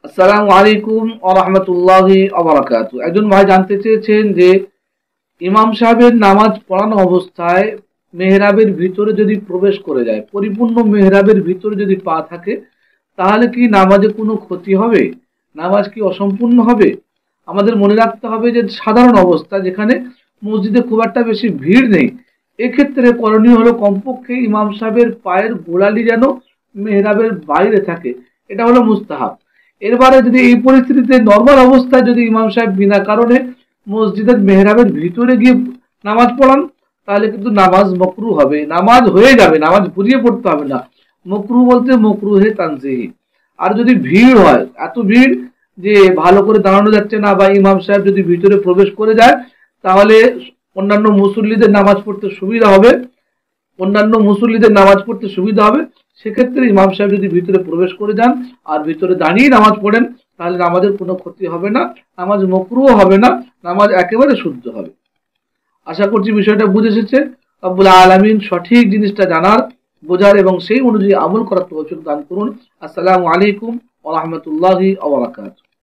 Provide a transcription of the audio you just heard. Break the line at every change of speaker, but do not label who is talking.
আসসালামু আলাইকুম ওয়া রাহমাতুল্লাহি ওয়া বারাকাতুহু। একজন ভাই জানতে চেয়েছেন যে ইমাম সাহেবের নামাজ পড়ানো অবস্থায় মেহরাবের ভিতরে যদি প্রবেশ করে যায়, পরিপূর্ণ মেহরাবের ভিতরে যদি পা থাকে, তাহলে কি নামাজে কোনো ক্ষতি হবে? নামাজ কি অসম্পূর্ণ হবে? আমাদের মনে রাখতে হবে যে সাধারণ অবস্থা যেখানে মসজিদে খুব একটা বেশি ভিড় নেই, এক্ষেত্রে করণীয় হলো কমপক্ষে ইমাম সাহেবের পায়ের গোড়ালি যেন মেহরাবের বাইরে থাকে। এটা হলো মুস্তাহাব। এরবারে যদি এই পরিস্থিতিতে নর্মাল অবস্থায় যদি ইমাম সাহেব বিনা কারণে মসজিদের মেহরাবের ভিতরে গিয়ে নামাজ পড়ান, তাহলে কিন্তু নামাজ মকরু হবে, নামাজ হয়ে যাবে, নামাজ ঘুরিয়ে পড়তে হবে না। মকরু বলতে মকরুহে তানজিহি। আর যদি ভিড় হয়, এত ভিড় যে ভালো করে দাঁড়ানো যাচ্ছে না, বা ইমাম সাহেব যদি ভিতরে প্রবেশ করে যায়, তাহলে অন্যান্য মুসল্লিদের নামাজ পড়তে সুবিধা হবে, সেক্ষেত্রে ইমাম সাহেব যদি ভিতরে প্রবেশ করে যান আর ভিতরে দাঁড়িয়ে নামাজ পড়েন, তাহলে নামাজের কোনো ক্ষতি হবে না, নামাজ মকরুও হবে না, নামাজ একেবারে শুদ্ধ হবে। আশা করছি বিষয়টা বুঝে এসেছে। রব্বুল আলামিন সঠিক জিনিসটা জানার, বোঝার এবং সেই অনুযায়ী আমল করার তৌফিক দান করুন। আসসালামু আলাইকুম ওয়া রাহমাতুল্লাহি ওয়া বারাকাতুহু।